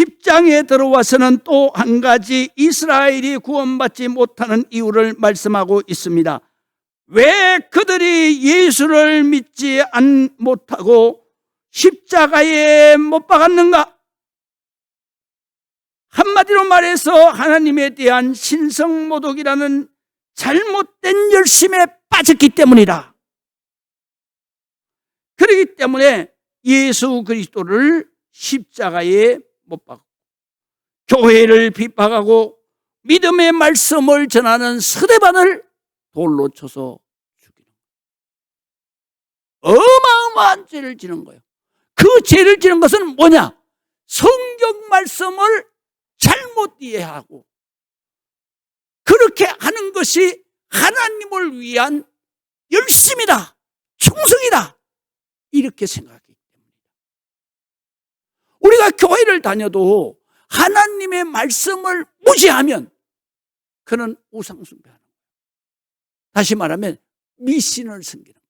10장에 들어와서는 또 한 가지 이스라엘이 구원받지 못하는 이유를 말씀하고 있습니다. 왜 그들이 예수를 믿지 못하고 십자가에 못 박았는가? 한마디로 말해서 하나님에 대한 신성모독이라는 잘못된 열심에 빠졌기 때문이다. 그렇기 때문에 예수 그리스도를 십자가에 못 박고 교회를 핍박하고 믿음의 말씀을 전하는 스데반을 돌로 쳐서 죽이는 거예요. 어마어마한 죄를 지는 거예요. 그 죄를 지는 것은 뭐냐? 성경 말씀을 잘못 이해하고 그렇게 하는 것이 하나님을 위한 열심이다, 충성이다, 이렇게 생각하기 때문이다. 우리가 교회를 다녀도 하나님의 말씀을 무시하면 그는 우상숭배하는 거예요. 다시 말하면 미신을 섬기는 거예요.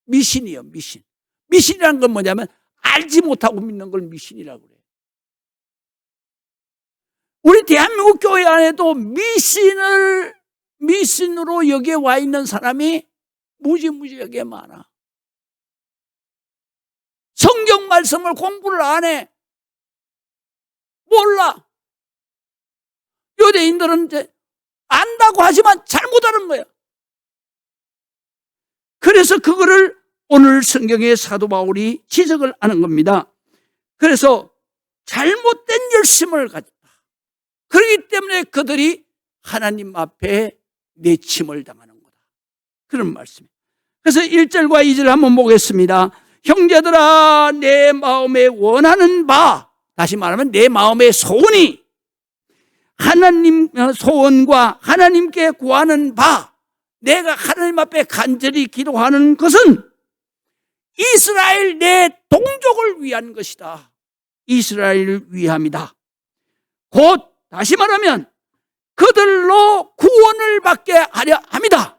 미신이요, 미신. 미신이라는 건 뭐냐면 알지 못하고 믿는 걸 미신이라고 그래요. 우리 대한민국 교회 안에도 미신으로 여기에 와 있는 사람이 무지무지하게 많아. 성경 말씀을 공부를 안 해. 몰라. 유대인들은 이제 안다고 하지만 잘못 아는 거야. 그래서 그거를 오늘 성경의 사도 바울이 지적을 하는 겁니다. 그래서 잘못된 열심을 가졌다. 그렇기 때문에 그들이 하나님 앞에 내침을 당하는 거다. 그런 말씀이에요. 그래서 1절과 2절 한번 보겠습니다. 형제들아, 내 마음에 원하는 바, 다시 말하면 내 마음의 소원이 하나님 소원과 하나님께 구하는 바, 내가 하나님 앞에 간절히 기도하는 것은 이스라엘 내 동족을 위한 것이다. 이스라엘을 위함이다. 곧 다시 말하면 그들로 구원을 받게 하려 합니다.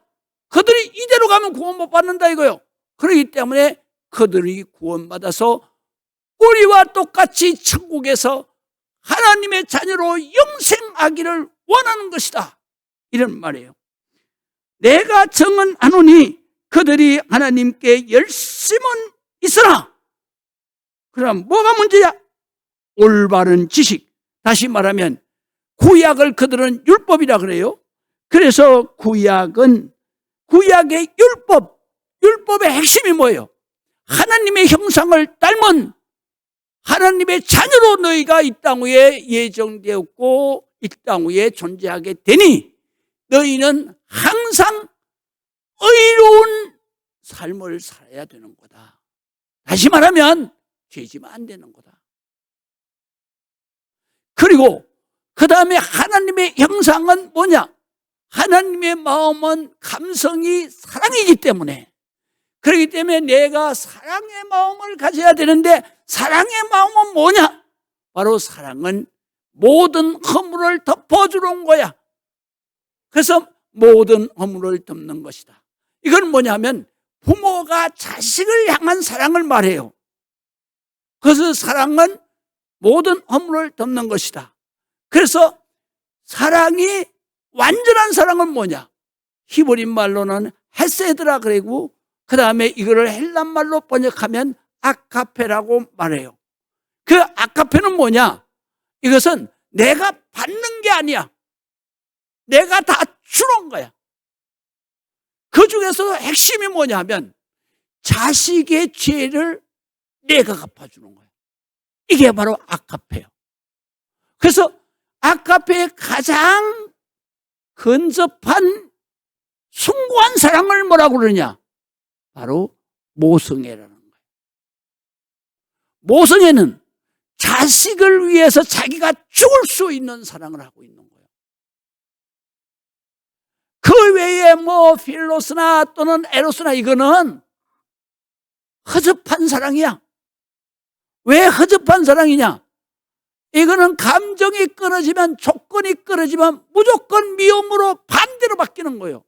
그들이 이대로 가면 구원 못 받는다 이거요. 그렇기 때문에 그들이 구원받아서 우리와 똑같이 천국에서 하나님의 자녀로 영생하기를 원하는 것이다. 이런 말이에요. 내가 정언하노니 그들이 하나님께 열심은 있으나, 그럼 뭐가 문제야? 올바른 지식. 다시 말하면 구약을 그들은 율법이라 그래요. 그래서 구약의 율법의 핵심이 뭐예요? 하나님의 형상을 닮은 하나님의 자녀로 너희가 이 땅 위에 예정되었고 이 땅 위에 존재하게 되니 너희는 항상 의로운 삶을 살아야 되는 거다. 다시 말하면 죄지면 안 되는 거다. 그리고 그 다음에 하나님의 형상은 뭐냐? 하나님의 마음은 감성이 사랑이기 때문에, 그렇기 때문에 내가 사랑의 마음을 가져야 되는데, 사랑의 마음은 뭐냐? 바로 사랑은 모든 허물을 덮어주는 거야. 그래서 모든 허물을 덮는 것이다. 이건 뭐냐면 부모가 자식을 향한 사랑을 말해요. 그래서 사랑은 모든 허물을 덮는 것이다. 그래서 사랑이 완전한 사랑은 뭐냐? 히브리 말로는 헤세드라 그러고, 그 다음에 이거를 헬란 말로 번역하면 아카페라고 말해요. 그 아카페는 뭐냐? 이것은 내가 받는 게 아니야. 내가 다 주는 거야. 그 중에서도 핵심이 뭐냐면 자식의 죄를 내가 갚아주는 거야. 이게 바로 아카페예요. 그래서 아카페의 가장 근접한 숭고한 사랑을 뭐라고 그러냐? 바로 모성애라는 거예요. 모성애는 자식을 위해서 자기가 죽을 수 있는 사랑을 하고 있는 거예요. 그 외에 뭐 필로스나 또는 에로스나 이거는 허접한 사랑이야. 왜 허접한 사랑이냐? 이거는 감정이 끊어지면, 조건이 끊어지면 무조건 미움으로 반대로 바뀌는 거예요.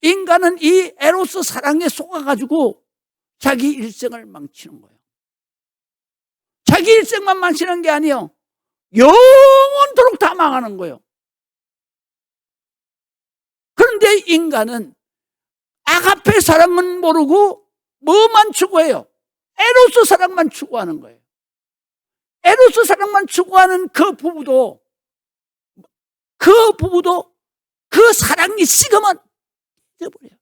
인간은 이 에로스 사랑에 속아가지고 자기 일생을 망치는 거예요. 자기 일생만 망치는 게 아니에요. 영원토록 다 망하는 거예요. 그런데 인간은 아가페 사랑은 모르고 뭐만 추구해요? 에로스 사랑만 추구하는 거예요. 에로스 사랑만 추구하는 그 부부도 그 사랑이 식으면 잊어버려요.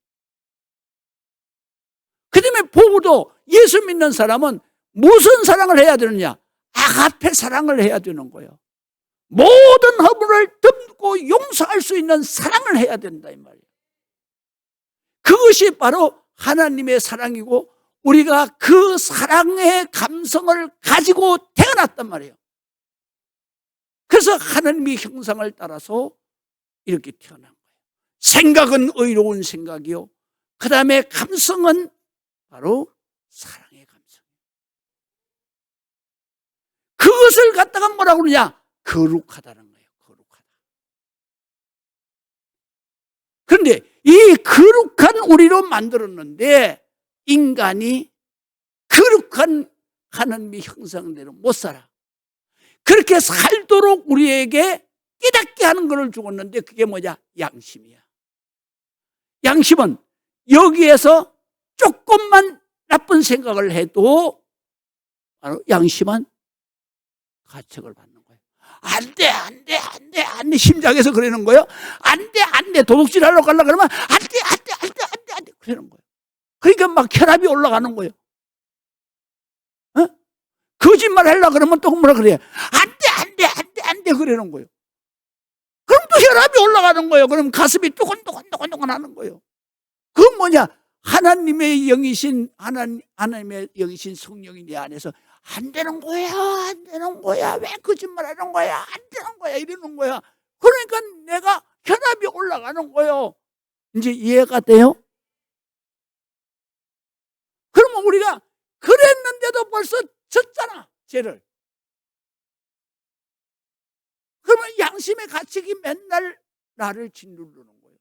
그 다음에 부부도 예수 믿는 사람은 무슨 사랑을 해야 되느냐? 아가페 사랑을 해야 되는 거예요. 모든 허물을 덮고 용서할 수 있는 사랑을 해야 된다 이 말이에요. 그것이 바로 하나님의 사랑이고 우리가 그 사랑의 감성을 가지고 태어났단 말이에요. 그래서 하나님의 형상을 따라서 이렇게 태어난 거예요. 생각은 의로운 생각이요, 그 다음에 감성은 바로 사랑의 감성이에요. 그것을 갖다가 뭐라고 그러냐? 거룩하다는 거예요. 거룩하다. 그런데 이 거룩한 우리로 만들었는데 인간이 거룩한 하나님의 형상대로 못 살아. 그렇게 살도록 우리에게 깨닫게 하는 것을 주었는데 그게 뭐냐? 양심이야. 양심은 여기에서 조금만 나쁜 생각을 해도 바로 양심은 가책을 받는 거예요. 안 돼, 안 돼, 안 돼, 안 돼. 심장에서 그러는 거예요. 안 돼, 안 돼. 도둑질 하러 가려고 그러면 안 돼, 안 돼, 안 돼, 안 돼, 안 돼. 그러는 거예요. 그러니까 막 혈압이 올라가는 거예요. 어? 거짓말 하려고 그러면 또 뭐라 그래요? 안 돼, 안 돼, 안 돼, 안 돼. 그러는 거예요. 그럼 또 혈압이 올라가는 거예요. 그럼 가슴이 두근두근 하는 거예요. 그건 뭐냐? 하나님의 영이신, 하나님의 영이신 성령이 내 안에서 안 되는 거야, 안 되는 거야. 왜 거짓말 하는 거야? 안 되는 거야. 이러는 거야. 그러니까 내가 혈압이 올라가는 거예요. 이제 이해가 돼요? 그러면 우리가 그랬는데도 벌써 졌잖아, 죄를. 그러면 양심의 가책이 맨날 나를 짓누르는 거예요.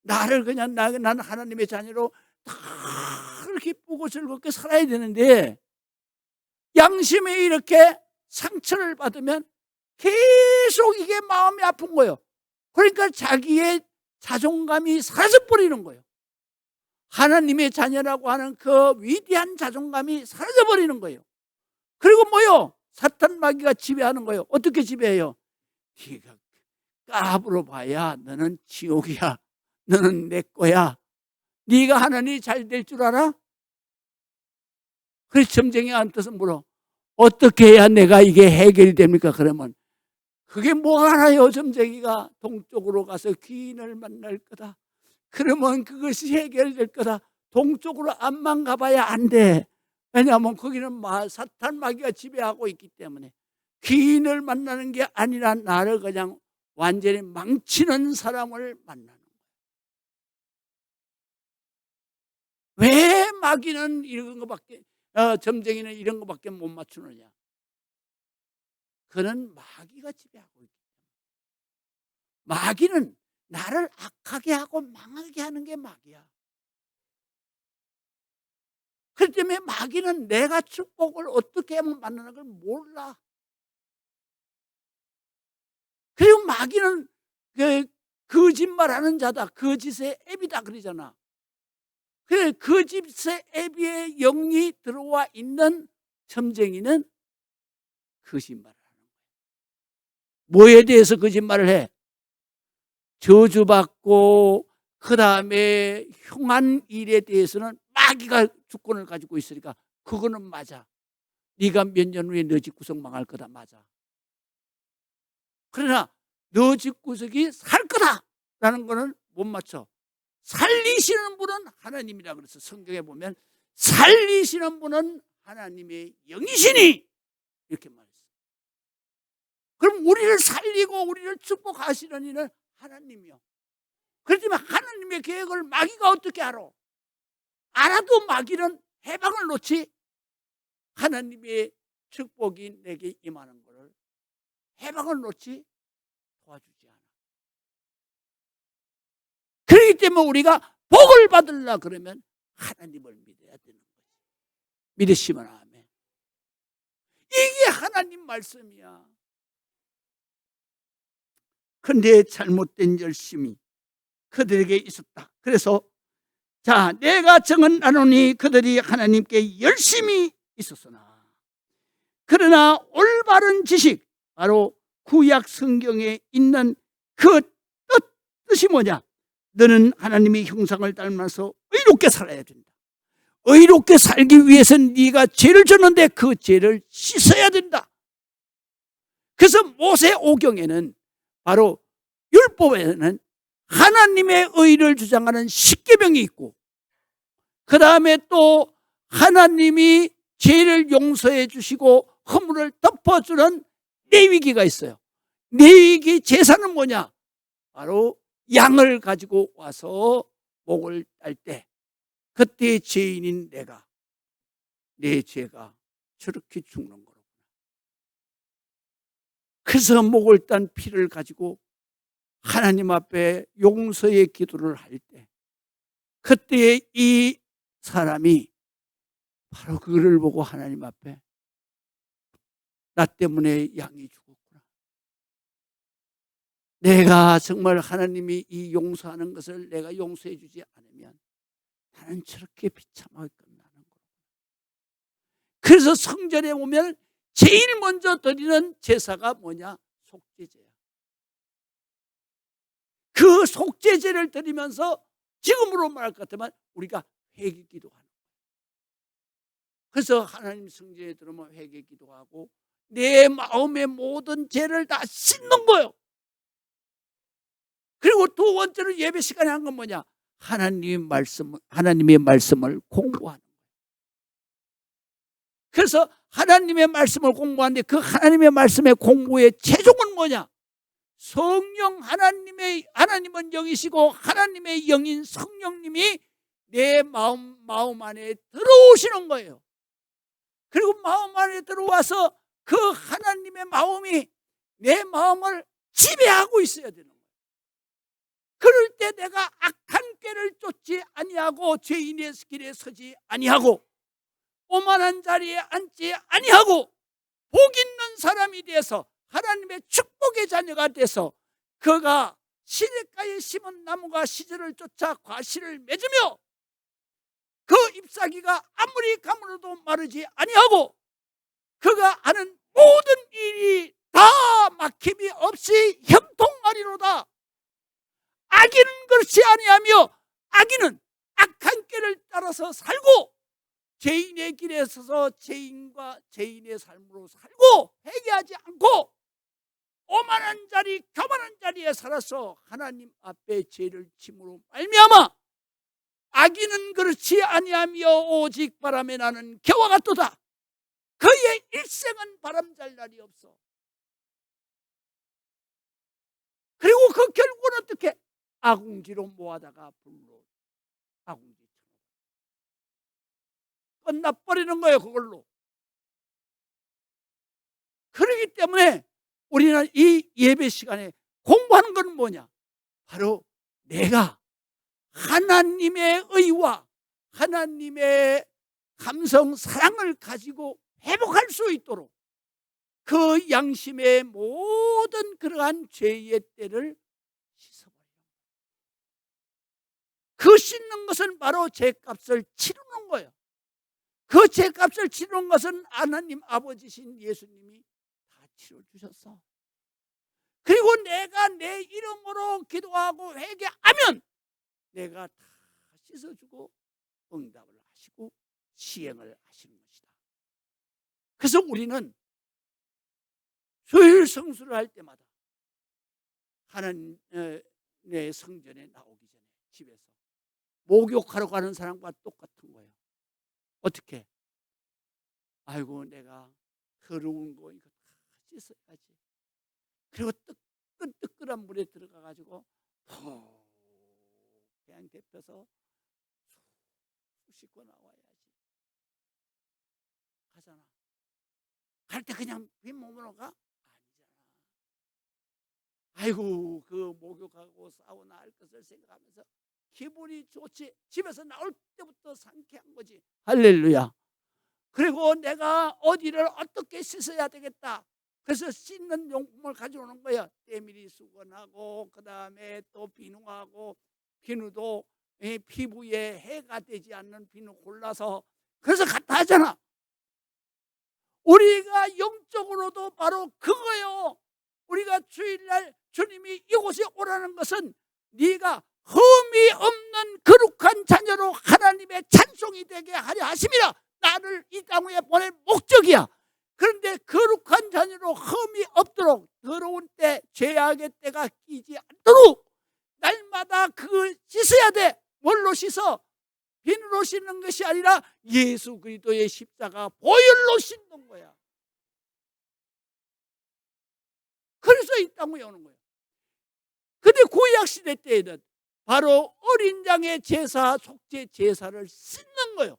나를 그냥 나는 하나님의 자녀로 다 기쁘고 즐겁게 살아야 되는데 양심이 이렇게 상처를 받으면 계속 이게 마음이 아픈 거예요. 그러니까 자기의 자존감이 사라져버리는 거예요. 하나님의 자녀라고 하는 그 위대한 자존감이 사라져버리는 거예요. 그리고 뭐요? 사탄 마귀가 지배하는 거예요. 어떻게 지배해요? 네가 까불어 봐야 너는 지옥이야. 너는 내 거야. 네가 하나님이 잘 될 줄 알아? 그래서 점쟁이 앉아서 물어. 어떻게 해야 내가 이게 해결이 됩니까? 그러면 그게 뭐 알아요? 점쟁이가 동쪽으로 가서 귀인을 만날 거다. 그러면 그것이 해결될 거다. 동쪽으로 앞만 가봐야 안 돼. 왜냐하면 거기는 사탄 마귀가 지배하고 있기 때문에 귀인을 만나는 게 아니라 나를 그냥 완전히 망치는 사람을 만나는 거예요. 왜 마귀는 이런 것밖에 점쟁이는 이런 것밖에 못 맞추느냐? 그는 마귀가 지배하고 있기 때문에. 마귀는 나를 악하게 하고 망하게 하는 게 마귀야. 그렇기 때문에 마귀는 내가 축복을 어떻게 하면 만나는 걸 몰라. 그리고 마귀는 거짓말하는 자다. 거짓의 앱이다 그러잖아. 그래, 거짓의 앱에 영이 들어와 있는 점쟁이는 거짓말을 하는 거예요. 뭐에 대해서 거짓말을 해? 저주받고 그 다음에 흉한 일에 대해서는 마귀가 주권을 가지고 있으니까 그거는 맞아. 네가 몇 년 후에 너 집구석 망할 거다. 맞아. 그러나 너 집구석이 살 거다라는 거는 못 맞춰. 살리시는 분은 하나님이라 그래서 성경에 보면 살리시는 분은 하나님의 영이시니 이렇게 말했어요. 그럼 우리를 살리고 우리를 축복하시는 이는 하나님이요. 그렇지만 하나님의 계획을 마귀가 어떻게 알아? 알아도 마귀는 해방을 놓지 하나님의 축복이 내게 임하는 것을 해방을 놓지 도와주지 않아. 그렇기 때문에 우리가 복을 받으려 그러면 하나님을 믿어야 되는 거예요. 믿으시면 아멘. 하나님 말씀이야. 그런데 잘못된 열심이 그들에게 있었다. 그래서 자, 내가 정언하노니 그들이 하나님께 열심히 있었으나, 그러나 올바른 지식, 바로 구약 성경에 있는 그 뜻이 뭐냐? 너는 하나님의 형상을 닮아서 의롭게 살아야 된다. 의롭게 살기 위해서는 네가 죄를 졌는데 그 죄를 씻어야 된다. 그래서 모세오경에는, 바로 율법에는 하나님의 의를 주장하는 십계명이 있고, 그 다음에 또 하나님이 죄를 용서해 주시고 허물을 덮어주는 레위기가 있어요. 레위기 제사는 뭐냐? 바로 양을 가지고 와서 목을 딸 때, 그때 죄인인 내가, 내 죄가 저렇게 죽는 거로구나. 그래서 목을 딴 피를 가지고 하나님 앞에 용서의 기도를 할 때, 그때 이 사람이 바로 그를 보고 하나님 앞에 나 때문에 양이 죽었구나. 내가 정말 하나님이 이 용서하는 것을 내가 용서해 주지 않으면 나는 저렇게 비참하게 끝나는 거야. 그래서 성전에 오면 제일 먼저 드리는 제사가 뭐냐? 속죄제야. 그 속죄제를 드리면서 지금으로 말할 것 같으면 우리가 회개기도 하는 거예요. 그래서 하나님 성전에 들어오면 회개기도 하고 내 마음의 모든 죄를 다 씻는 거예요. 그리고 두 번째로 예배 시간에 한 건 뭐냐? 하나님의 말씀을 공부하는 거예요. 그래서 하나님의 말씀을 공부하는데 그 하나님의 말씀의 공부의 최종은 뭐냐? 성령 하나님은 영이시고 하나님의 영인 성령님이 내 마음 안에 들어오시는 거예요. 그리고 마음 안에 들어와서 그 하나님의 마음이 내 마음을 지배하고 있어야 되는 거예요. 그럴 때 내가 악한 꾀를 쫓지 아니하고 죄인의 길에 서지 아니하고 오만한 자리에 앉지 아니하고 복 있는 사람이 돼서 하나님의 축복의 자녀가 돼서 그가 시냇가에 심은 나무가 시절을 쫓아 과실을 맺으며 그 잎사귀가 아무리 가물어도 마르지 아니하고 그가 하는 모든 일이 다 막힘이 없이 형통하리로다. 악인은 그렇지 아니하며 악인은 악한 길을 따라서 살고 죄인의 길에 서서 죄인과 죄인의 삶으로 살고 회개하지 않고 오만한 자리 교만한 자리에 살아서 하나님 앞에 죄를 짐으로 말미암아 악인은 그렇지 아니하며 오직 바람에 나는 겨와 같도다. 그의 일생은 바람잘 날이 없어. 그리고 그 결국은 어떻게? 아궁지로 모아다가 불로 아궁지처럼 끝나버리는 거예요. 그걸로. 그렇기 때문에 우리는 이 예배 시간에 공부하는 건 뭐냐? 바로 내가 하나님의 의와 하나님의 감성 사랑을 가지고 회복할 수 있도록 그 양심의 모든 그러한 죄의 때를 씻어버려요. 그 씻는 것은 바로 죄값을 치르는 거예요. 그 죄값을 치르는 것은 하나님 아버지신 예수님이 다 치러주셨어. 그리고 내가 내 이름으로 기도하고 회개하면 내가 다 씻어주고 응답을 하시고 시행을 하시는 것이다. 그래서 우리는 수요일 성수를 할 때마다 하나님의 성전에 나오기 전에 집에서 목욕하러 가는 사람과 똑같은 거예요. 어떻게? 아이고 내가 더러운 거 이거 다 씻어야지. 그리고 뜨끈뜨끈한 물에 들어가가지고 그냥 데펴서 쑥 씻고 나와야지. 가잖아. 갈 때 그냥 빈몸으로 가? 아니잖아. 아이고 그 목욕하고 사우나 할 것을 생각하면서 기분이 좋지. 집에서 나올 때부터 상쾌한 거지. 할렐루야. 그리고 내가 어디를 어떻게 씻어야 되겠다. 그래서 씻는 용품을 가져오는 거예요. 때밀이 수건하고 그 다음에 또 비누하고, 비누도 피부에 해가 되지 않는 비누 골라서 그래서 갖다 하잖아. 우리가 영적으로도 바로 그거예요. 우리가 주일날 주님이 이곳에 오라는 것은 네가 흠이 없는 거룩한 자녀로 하나님의 찬송이 되게 하려 하심이라. 나를 이 땅에 보낼 목적이야. 그런데 거룩한 자녀로 흠이 없도록, 더러운 때, 죄악의 때가 끼지 않도록 날마다 그걸 씻어야 돼. 뭘로 씻어? 비누로 씻는 것이 아니라 예수 그리스도의 십자가 보혈로 씻는 거야. 그래서 이 땅에 오는 거야. 근데 구약시대 때에는 바로 어린 양의 제사, 속죄 제사를 씻는 거예요.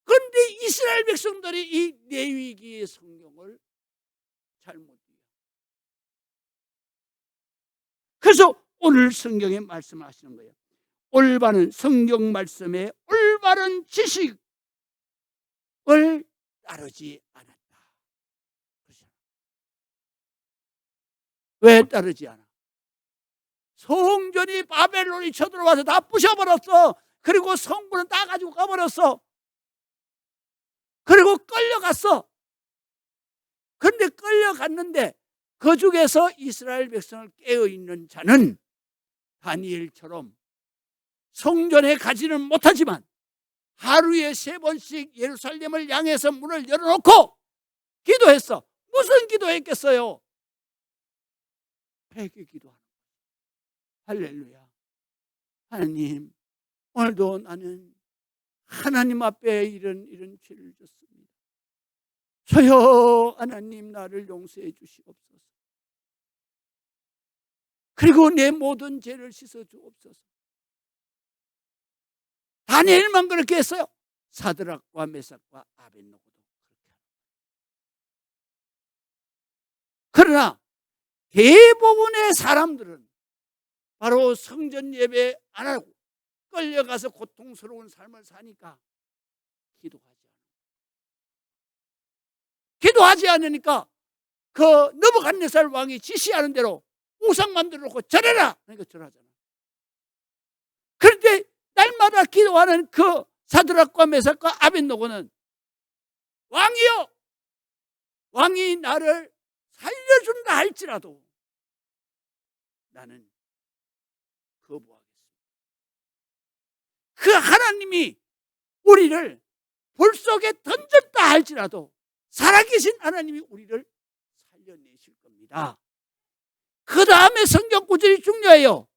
그런데 이스라엘 백성들이 이 레위기의 성경을 잘못 이해해요. 그래서 오늘 성경에 말씀하시는 거예요. 올바른 성경 말씀에 올바른 지식을 따르지 않았다. 왜 따르지 않아? 성전이 바벨론이 쳐들어와서 다 부셔버렸어. 그리고 성문은 다 가지고 가버렸어. 그리고 끌려갔어. 그런데 끌려갔는데 그 중에서 이스라엘 백성을 깨어있는 자는 다니엘처럼 성전에 가지는 못하지만 하루에 3번씩 예루살렘을 향해서 문을 열어놓고 기도했어. 무슨 기도했겠어요? 회개 기도하는 거예요. 할렐루야. 하나님, 오늘도 나는 하나님 앞에 이런 죄를 졌습니다. 저여 하나님, 나를 용서해 주시옵소서. 그리고 내 모든 죄를 씻어 주옵소서. 다니엘만 그렇게 했어요. 사드락과 메삭과 아벳노고도 그렇게 합니다. 그러나 대부분의 사람들은 바로 성전 예배 안 하고 끌려가서 고통스러운 삶을 사니까 기도하지 않으니까 그 느부갓네살 왕이 지시하는 대로 우상 만들어 놓고 절해라. 그러니까 절하잖아. 그런데 날마다 기도하는 그 사드락과 메삭과 아벳노고는 왕이여, 왕이 나를 살려준다 할지라도 나는 거부하겠습니다. 그 하나님이 우리를 불 속에 던졌다 할지라도 살아계신 하나님이 우리를 살려내실 겁니다. 그 다음에 성경 구절이 중요해요.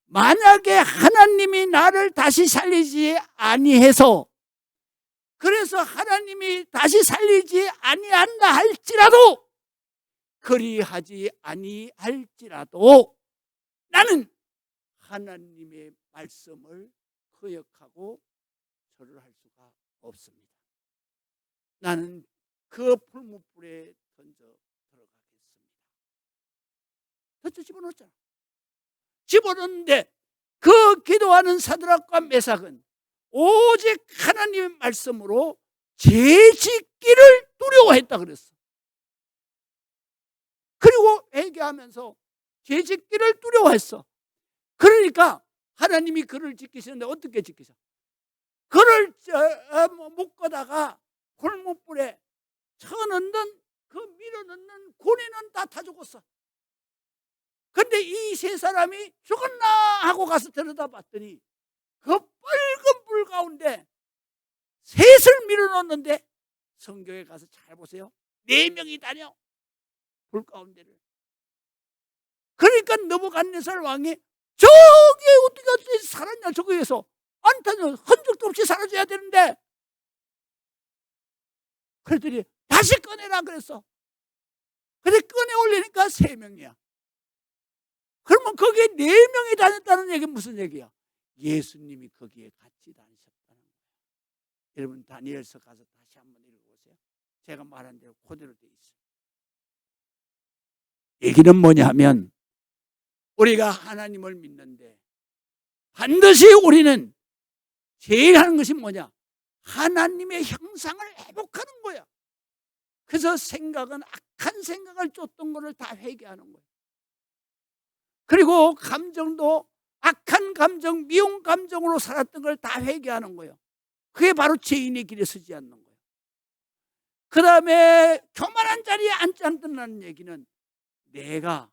만약에 하나님이 나를 다시 살리지 아니해서, 그래서 하나님이 다시 살리지 아니한다 할지라도, 그리하지 아니할지라도 나는 하나님의 말씀을 거역하고 절을 할 수가 없습니다. 나는 그 풀무불에 던져 들어가겠습니다. 던져 집어넣었잖아. 집어넣는데 그 기도하는 사드락과 메삭은 오직 하나님의 말씀으로 죄 짓기를 두려워했다 그랬어. 그리고 회개하면서 죄 짓기를 두려워했어. 그러니까 하나님이 그를 지키시는데 어떻게 지키셔? 그를 묶어다가 골무불에 쳐넣는, 그 밀어넣는 고리는 다 타 죽었어. 근데 이 세 사람이 죽었나 하고 가서 들여다봤더니 그 빨간 불 가운데 셋을 밀어넣는데, 성경에 가서 잘 보세요. 4명이 다녀, 불 가운데를. 그러니까 느부갓네살 왕이 저기 어떻게 살았냐, 저기에서 안타는 흔적도 없이 사라져야 되는데, 그랬더니 다시 꺼내라 그랬어. 근데 꺼내 올리니까 3명이야. 그러면 거기에 4명이 다녔다는 얘기는 무슨 얘기야? 예수님이 거기에 같이 다니셨다는 거야. 여러분 다니엘서 가서 다시 한번 읽어보세요. 제가 말한 대로 그대로 돼 있어요. 얘기는 뭐냐 하면, 우리가 하나님을 믿는데 반드시 우리는 제일 하는 것이 뭐냐? 하나님의 형상을 회복하는 거야. 그래서 생각은 악한 생각을 쫓던 것을 다 회개하는 거야. 그리고 감정도 악한 감정, 미운 감정으로 살았던 걸 다 회개하는 거예요. 그게 바로 죄인의 길에 서지 않는 거예요. 그 다음에 교만한 자리에 앉지 않는다는 얘기는 내가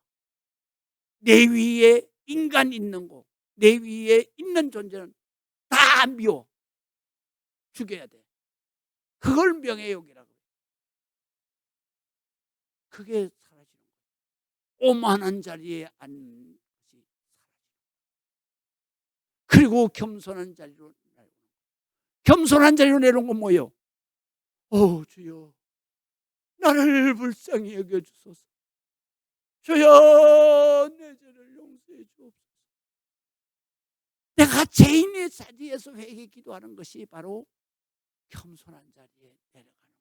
내 위에 인간 있는 거, 내 위에 있는 존재는 다 미워 죽여야 돼. 그걸 명예욕이라고 해요. 그게 사라지는 거예요. 오만한 자리에 앉는 것이 사라지는 거예요. 그리고 겸손한 자리로 내려오는 거예요. 겸손한 자리로 내려온 건 뭐예요? 주여 나를 불쌍히 여겨주소서. 주여 내 죄를 용서해 주옵소서. 내가 죄인의 자리에서 회개 기도하는 것이 바로 겸손한 자리에 내려가는 거예요.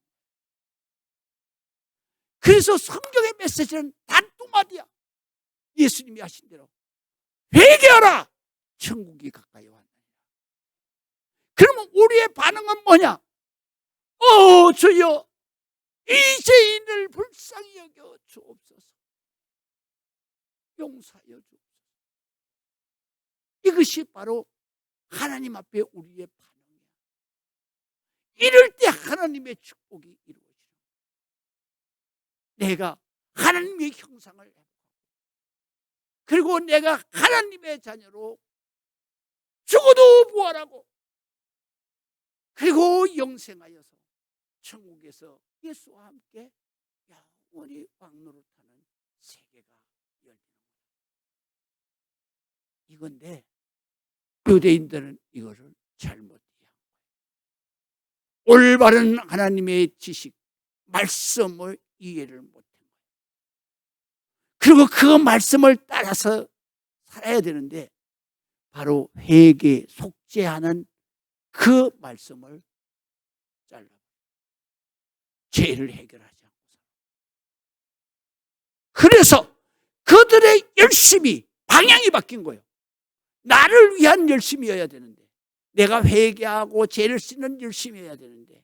그래서 성경의 메시지는 단 두 마디야. 예수님이 하신 대로 회개하라, 천국이 가까이 왔느니라. 그러면 우리의 반응은 뭐냐? 주여 이 죄인을 불쌍히 여겨 주옵소서. 용서하여 주옵소서. 이것이 바로 하나님 앞에 우리의 반응이야. 이럴 때 하나님의 축복이 이루어져요. 내가 하나님의 형상을 회복하고, 그리고 내가 하나님의 자녀로 죽어도 부활하고, 그리고 영생하여서 천국에서 예수와 함께 영원히 왕노릇하는 세계가 열리는 거야. 이건데 유대인들은 이거를 잘못 이해한 거예요. 올바른 하나님의 지식, 말씀을 이해를 못한 거예요. 그리고 그 말씀을 따라서 살아야 되는데 바로 회개, 속죄하는 그 말씀을 잘라 죄를 해결하지 않고. 그래서 그들의 열심이 방향이 바뀐 거예요. 나를 위한 열심이어야 되는데, 내가 회개하고 죄를 씻는 열심이어야 되는데,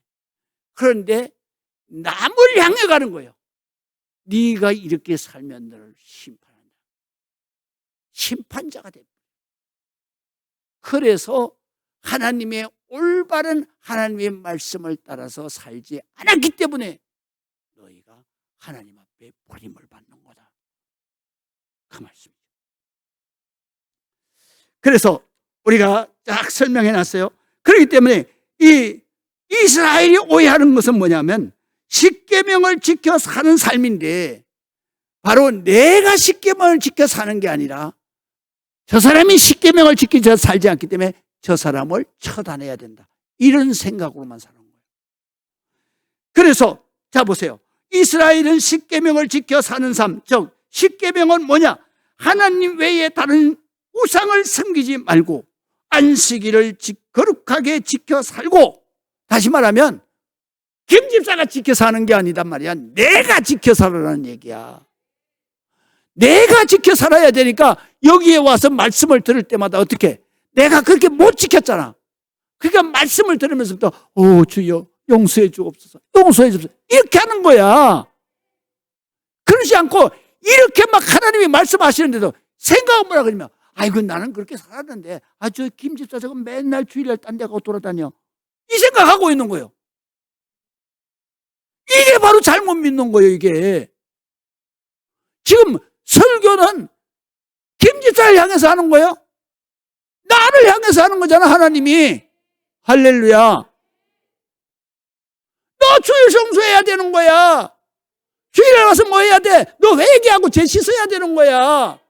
그런데 남을 향해 가는 거예요. 네가 이렇게 살면 너를 심판한다. 심판자가 됩니다. 그래서 하나님의 올바른 하나님의 말씀을 따라서 살지 않았기 때문에 너희가 하나님 앞에 버림을 받는 거다. 그 말씀이죠. 그래서 우리가 딱 설명해 놨어요. 그렇기 때문에 이 이스라엘이 오해하는 것은 뭐냐면 십계명을 지켜 사는 삶인데, 바로 내가 십계명을 지켜 사는 게 아니라 저 사람이 십계명을 지키지 살지 않기 때문에 저 사람을 처단해야 된다. 이런 생각으로만 사는 거예요. 그래서 자 보세요. 이스라엘은 십계명을 지켜 사는 삶, 즉 십계명은 뭐냐? 하나님 외에 다른 우상을 섬기지 말고 안식일을 거룩하게 지켜 살고, 다시 말하면 김 집사가 지켜 사는 게 아니단 말이야. 내가 지켜 살아라는 얘기야. 내가 지켜 살아야 되니까 여기에 와서 말씀을 들을 때마다 어떻게? 내가 그렇게 못 지켰잖아. 그러니까 말씀을 들으면서부터 주여 용서해 주옵소서, 용서해 주옵소서, 이렇게 하는 거야. 그러지 않고 이렇게 막 하나님이 말씀하시는데도 생각은 뭐라 그러면, 아이고 나는 그렇게 살았는데 저 김 집사 저거 맨날 주일날 딴 데 가고 돌아다녀, 이 생각하고 있는 거예요. 이게 바로 잘못 믿는 거예요. 이게 지금 설교는 김 집사를 향해서 하는 거예요. 나를 향해서 하는 거잖아. 하나님이. 할렐루야. 너 주일 성수해야 되는 거야. 주일에 와서 뭐 해야 돼? 너 회개하고 죄 씻어야 되는 거야.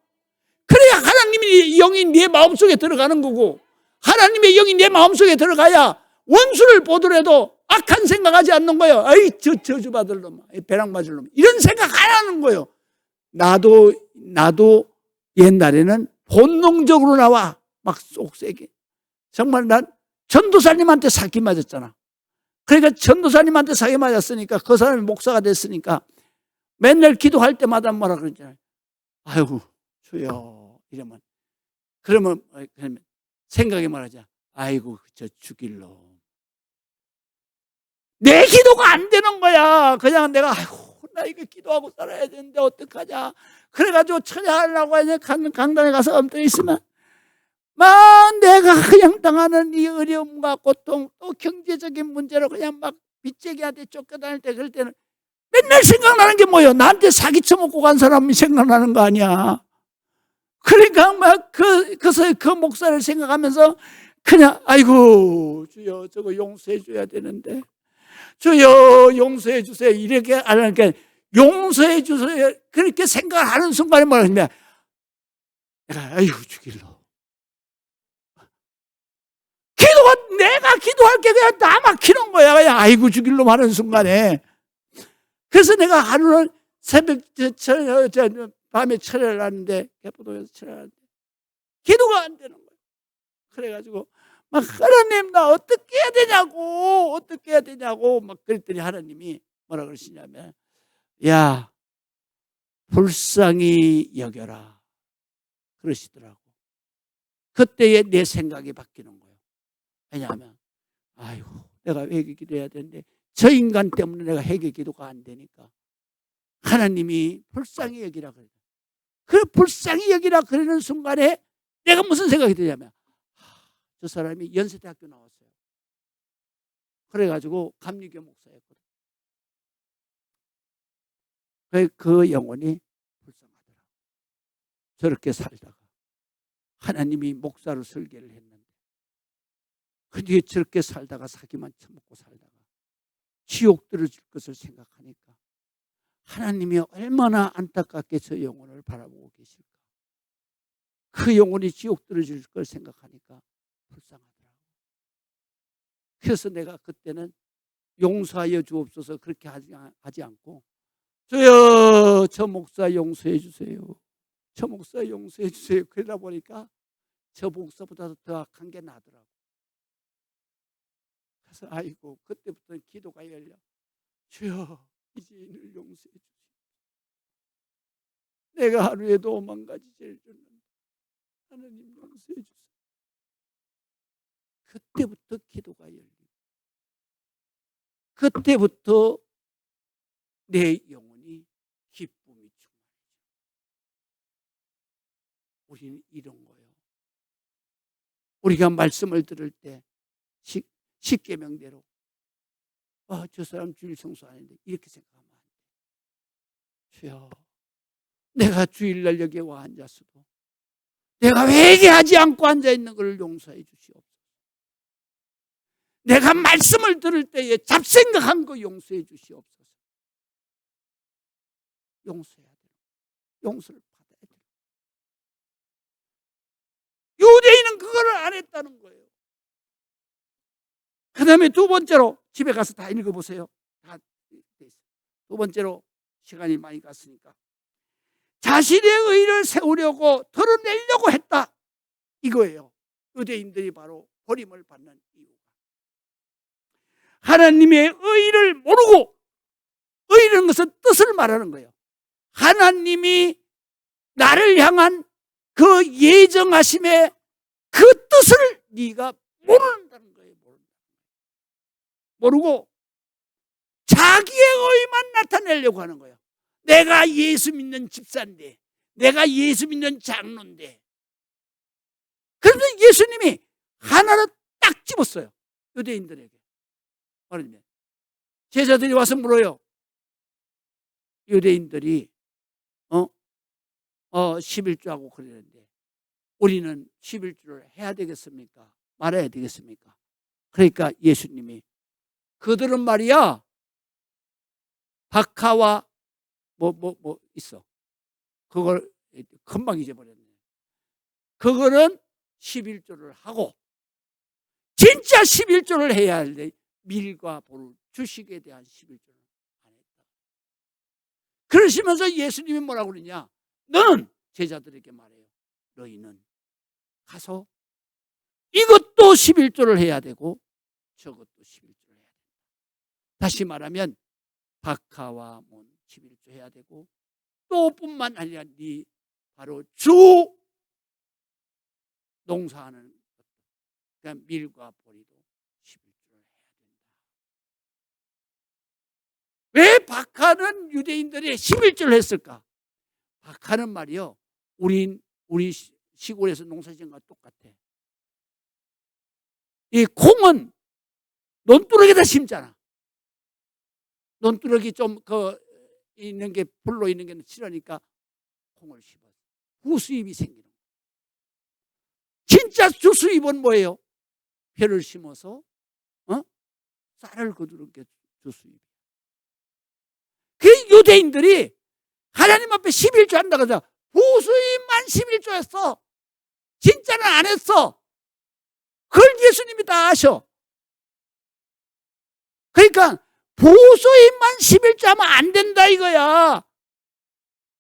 그래야 하나님의 영이 네 마음속에 들어가는 거고, 하나님의 영이 내 마음속에 들어가야 원수를 보더라도 악한 생각하지 않는 거예요. 아이 저주받을 놈, 배랑 맞을 놈, 이런 생각 안 하는 거예요. 나도 옛날에는 본능적으로 나와 막 쏙세게. 정말 난 전도사님한테 사기 맞았잖아. 그러니까 전도사님한테 사기 맞았으니까 그 사람이 목사가 됐으니까 맨날 기도할 때마다 뭐라 그러잖아요. 아이고 주여 이러면, 그러면 생각이 말하자. 아이고 저 죽일 놈, 내 기도가 안 되는 거야. 그냥 내가 아이고 나 이거 기도하고 살아야 되는데 어떡하냐. 그래가지고 처리하려고 하냐 강단에 가서 엎드려 있으면 막 내가 그냥 당하는 이 어려움과 고통 또 경제적인 문제로 그냥 막 빚쟁이한테 쫓겨다닐 때 그럴 때는 맨날 생각나는 게 뭐예요? 나한테 사기 쳐먹고 간 사람이 생각나는 거 아니야. 그러니까 막 그 목사를 생각하면서 그냥 아이고 주여 저거 용서해 줘야 되는데 주여 용서해 주세요 이렇게 안 하니까 용서해 주세요 그렇게 생각하는 순간에 뭐라 하냐 내가 아이고 죽일러 기도가 내가 기도할 게 그냥 다 막히는 거야. 그냥 아이고 죽일러 하는 순간에. 그래서 내가 하루는 새벽 밤에 철회를 하는데 개포동에서 철회를 하는데 기도가 안 되는 거야. 그래가지고 막 하나님 나 어떻게 해야 되냐고 막 그랬더니 하나님이 뭐라 그러시냐면 야 불쌍히 여겨라 그러시더라고. 그때에 내 생각이 바뀌는 거예요. 왜냐하면 아이고 내가 회개 기도해야 되는데 저 인간 때문에 내가 회개 기도가 안 되니까 하나님이 불쌍히 여기라 그래요. 그 불쌍히 여기라 그러는 순간에 내가 무슨 생각이 드냐면 저 사람이 연세대학교 나왔어요. 그래가지고 감리교 목사였거든. 그 영혼이 불쌍하더라고. 저렇게 살다가 하나님이 목사로 설계를 했는데 그 뒤에 저렇게 살다가 사기만 처먹고 살다가 지옥 들어질 것을 생각하니까 하나님이 얼마나 안타깝게 저 영혼을 바라보고 계실까. 그 영혼이 지옥 들어질 걸 생각하니까 불쌍하더라고. 그래서 내가 그때는 용서하여 주옵소서 그렇게 하지 않고 주여 저 목사 용서해 주세요. 저 목사 용서해 주세요. 그러다 보니까 저 목사보다도 더 악한 게 나더라고. 그래서 아이고 그때부터 기도가 열려. 주여 이 죄인을 용서해 주시오. 내가 하루에도 5만 가지 죄를 졌는데 하나님 용서해 주세요. 그때부터 기도가 열리고 그때부터 내 영혼이 기쁨이 충만해져. 우리는 이런 거예요. 우리가 말씀을 들을 때 십계명대로 저 사람 주일 성수 안 했는데 이렇게 생각하면 안 돼. 주여 내가 주일날 여기에 와 앉았어도 내가 회개하지 않고 앉아있는 것을 용서해 주시옵소서. 내가 말씀을 들을 때에 잡생각한 거 용서해 주시옵소서. 용서해야 돼요. 용서를 받아야 돼요. 유대인은 그거를 안 했다는 거예요. 그 다음에 두 번째로 집에 가서 다 읽어보세요. 두 번째로 시간이 많이 갔으니까 자신의 의를 세우려고 드러내려고 했다 이거예요. 유대인들이 바로 버림을 받는 이유가 하나님의 의를 모르고 의라는 것은 뜻을 말하는 거예요. 하나님이 나를 향한 그 예정하심의 그 뜻을 네가 모른다는 거예요. 모르고 자기의 의만 나타내려고 하는 거예요. 내가 예수 믿는 집사인데 내가 예수 믿는 장로인데 그런데 예수님이 하나를 딱 집었어요. 유대인들에게. 말하면 제자들이 와서 물어요. 유대인들이 11조하고 그러는데 우리는 11조를 해야 되겠습니까? 말아야 되겠습니까? 그러니까 예수님이 그들은 말이야 박하와 뭐 있어. 그걸 금방 잊어버렸네. 그거는 11조를 하고 진짜 11조를 해야 할 때 밀과 보를 주식에 대한 11조를 안 했다. 그러시면서 예수님이 뭐라고 그러냐? 너는 제자들에게 말해요. 너희는 가서 이것도 11조를 해야 되고 저것도 11조를 해야 된다. 다시 말하면 박하와 문 11조 해야 되고 또 뿐만 아니라 네 바로 주 농사하는 것, 그러니까 밀과 보리도 11조를 해야 된다. 왜 박하는 유대인들이 11조를 했을까? 박하는 말이요, 우리 시골에서 농사짓는 것과 똑같아. 이 콩은 논두렁에다 심잖아. 논두렁이 좀 있는 게, 불로 있는 게 싫으니까 콩을 심어. 부수입이 생기는 거예요. 진짜 주수입은 뭐예요? 벼를 심어서 쌀을 거두는 게 주수입. 그 유대인들이 하나님 앞에 11조 한다고 하자. 부수입만 11조 했어. 진짜는 안 했어. 그걸 예수님이 다 아셔. 그러니까 부수입만 11조 하면 안 된다 이거야.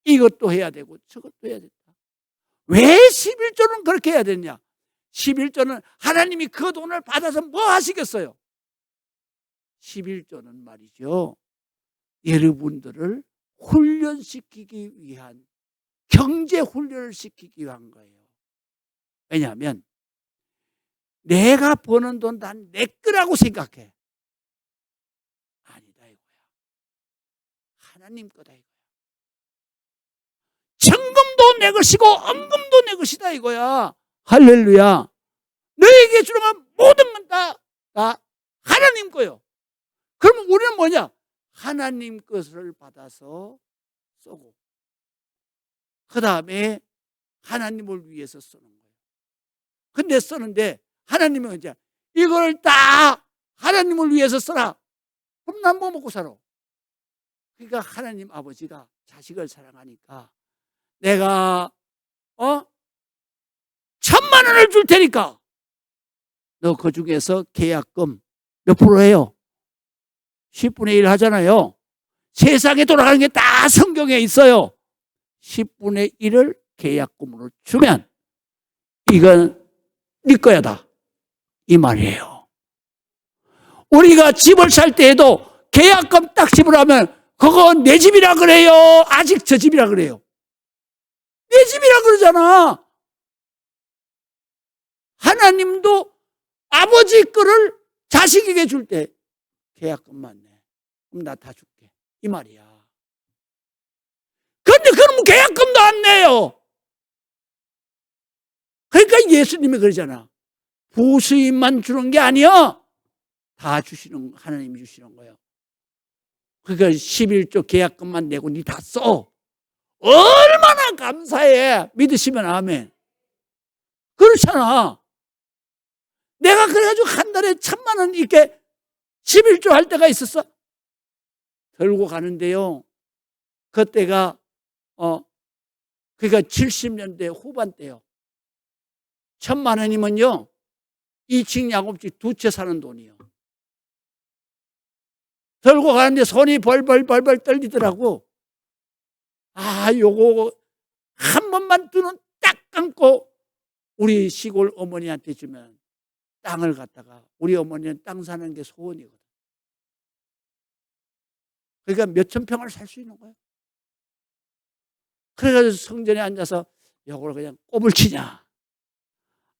이것도 해야 되고 저것도 해야 된다. 왜 11조는 그렇게 해야 되냐? 11조는 하나님이 그 돈을 받아서 뭐 하시겠어요? 11조는 말이죠, 여러분들을 훈련시키기 위한, 경제 훈련을 시키기 위한 거예요. 왜냐하면 내가 버는 돈 다 내 거라고 생각해. 아니다 이거야. 하나님 거다 이거야. 정금도 내 것이고 언금도 내 것이다 이거야. 할렐루야. 너에게 주는 건 모든 건 다 하나님 거요. 그러면 우리는 뭐냐? 하나님 것을 받아서 쓰고, 그 다음에 하나님을 위해서 쓰는 거예요. 근데 쓰는데 하나님은 이제 이걸 다 하나님을 위해서 써라. 그럼 난 뭐 먹고 살아? 그러니까 하나님 아버지가 자식을 사랑하니까 내가 1,000만 원을 줄 테니까 너 그 중에서 계약금 몇 프로 해요? 10분의 1 하잖아요. 세상에 돌아가는 게 다 성경에 있어요. 10분의 1을 계약금으로 주면 이건 네 거야 다. 이 말이에요. 우리가 집을 살 때에도 계약금 딱 지불하면 그거 내 집이라 그래요? 아직 저 집이라 그래요? 내 집이라 그러잖아. 하나님도 아버지 거를 자식에게 줄 때 계약금만 내. 그럼 나 다 줄게. 이 말이야. 근데 그러면 계약금도 안 내요. 그러니까 예수님이 그러잖아. 부수입만 주는 게 아니야. 다 주시는, 하나님이 주시는 거예요. 그러니까 11조 계약금만 내고 니 다 써. 얼마나 감사해. 믿으시면 아멘. 그렇잖아. 내가 그래가지고 한 달에 1,000만 원 이렇게 11조 할 때가 있었어. 들고 가는데요, 그때가 그러니까 70년대 후반 때요. 1,000만 원이면요 2층 양업집 2채 사는 돈이요. 들고 가는데 손이 벌벌 떨리더라고. 요거 한 번만 눈은 딱 감고 우리 시골 어머니한테 주면 땅을 갖다가, 우리 어머니는 땅 사는 게 소원이거든. 그러니까 몇천 평을 살 수 있는 거예요. 그래가지고 성전에 앉아서 요걸 그냥 꼽을 치냐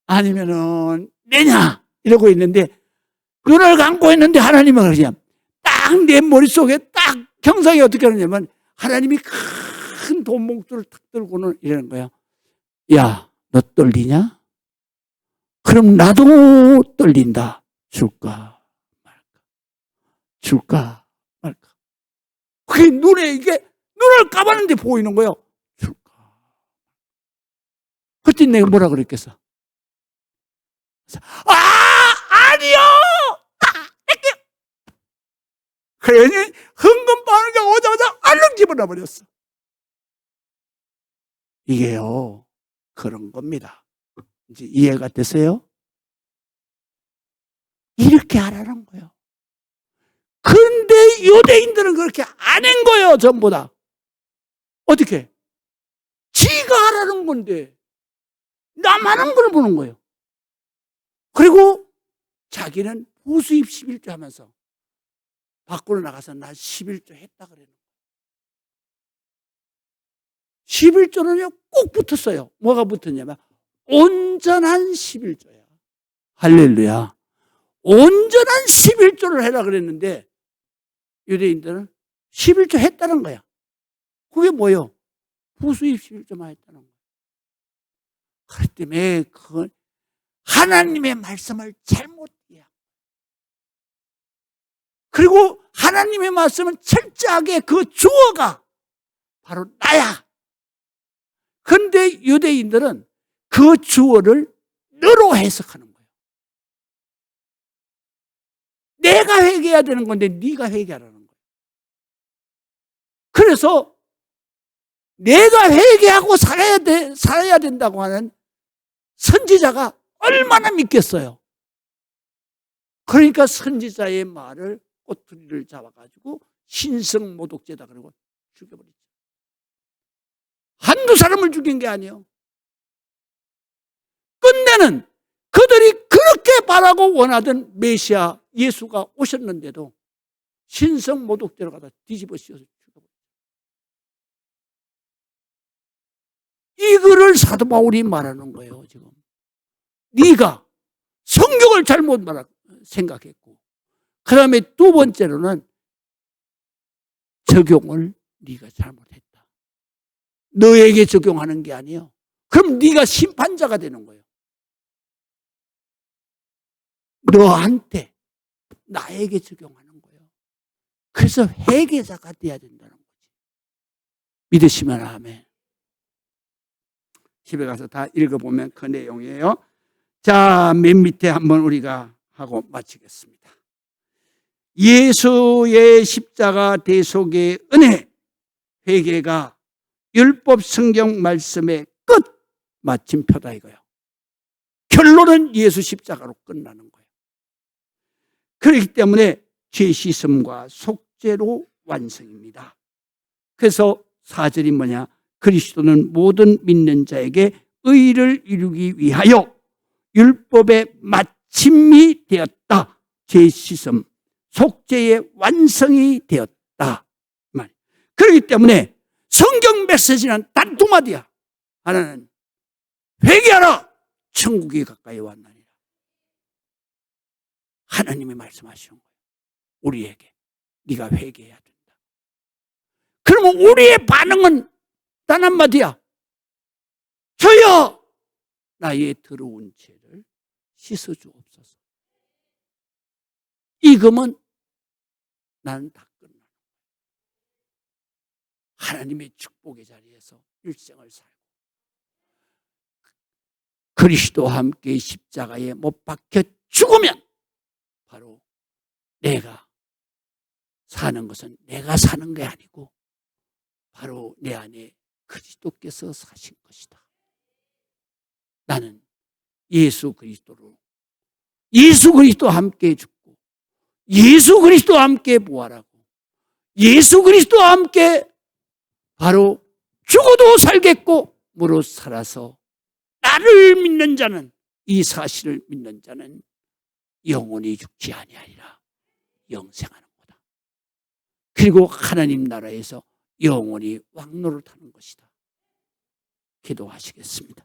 아니면은 내냐 이러고 있는데, 눈을 감고 있는데 하나님은 그러냐, 딱 내 머릿속에 딱 경상이 어떻게 하느냐면 하나님이 큰 돈 몽투를 탁 들고는 이러는 거야. 야, 너 떨리냐? 그럼 나도 떨린다. 줄까 말까? 줄까 말까? 그게 눈에, 이게 눈을 감았는데 보이는 거예요. 줄까? 그때 내가 뭐라 그랬겠어? 아니요! 그러니 흥금 빠는 게 오자마자 얼른 집어넣어버렸어. 이게요, 그런 겁니다. 이제 이해가 되세요? 이렇게 하라는 거예요. 그런데 유대인들은 그렇게 안 한 거예요, 전부 다. 어떻게? 지가 하라는 건데 남 하는 걸 보는 거예요. 그리고 자기는 부수입 11조 하면서 밖으로 나가서 나 11조 했다 그래요. 11조는요 꼭 붙었어요. 뭐가 붙었냐면 온전한 11조야. 할렐루야. 온전한 11조를 해라 그랬는데 유대인들은 11조 했다는 거야. 그게 뭐예요? 부수입 11조만 했다는 거야. 그렇기 때문에 그 하나님의 말씀을 잘못 이해하고, 그리고 하나님의 말씀은 철저하게 그 주어가 바로 나야. 그런데 유대인들은 그 주어를 너로 해석하는 거예요. 내가 회개해야 되는 건데 네가 회개하라는 거예요. 그래서 내가 회개하고 살아야 된다고 하는 선지자가 얼마나 믿겠어요. 그러니까 선지자의 말을 꼬투리를 잡아가지고 신성모독죄다 그러고 죽여버리죠. 한두 사람을 죽인 게 아니에요. 끝내는 그들이 그렇게 바라고 원하던 메시아 예수가 오셨는데도 신성모독죄로 가다 뒤집어 씌워서 죽여버렸죠. 이거를 사도 바울이 말하는 거예요. 지금 네가 성경을 잘못 생각했고, 그 다음에 두 번째로는 적용을 네가 잘못했다. 너에게 적용하는 게 아니에요. 그럼 네가 심판자가 되는 거예요. 너한테, 나에게 적용하는 거예요. 그래서 회개자가 돼야 된다는 거지. 믿으시면 아멘. 집에 가서 다 읽어보면 그 내용이에요. 자, 맨 밑에 한번 우리가 하고 마치겠습니다. 예수의 십자가 대속의 은혜, 회개가 율법 성경 말씀의 끝 마침표다 이거예요. 결론은 예수 십자가로 끝나는 거예요. 그렇기 때문에 죄 씻음과 속죄로 완성입니다. 그래서 4절이 뭐냐? 그리스도는 모든 믿는 자에게 의를 이루기 위하여 율법의 마침이 되었다. 죄 씻음, 속죄의 완성이 되었다. 그렇기 때문에 성경 메시지는 단 두 마디야. 하나는 회개하라, 천국이 가까이 왔나니라. 하나님이 말씀하시는 거예요. 우리에게 네가 회개해야 된다. 그러면 우리의 반응은 단 한마디야. 주여, 나의 더러운 죄를 씻어주옵소서. 이거면 나는 다 끝나. 하나님의 축복의 자리에서 일생을 살고 그리스도와 함께 십자가에 못 박혀 죽으면 바로 내가 사는 것은 내가 사는 게 아니고 바로 내 안에 그리스도께서 사신 것이다. 나는 예수 그리스도와 함께 죽고 예수 그리스도와 함께 부활하고 예수 그리스도와 함께 바로 죽어도 살겠고 무릇 살아서 나를 믿는 자는, 이 사실을 믿는 자는 영원히 죽지 아니하리라 영생하는 거다. 그리고 하나님 나라에서 영원히 왕노릇하는 것이다. 기도하시겠습니다.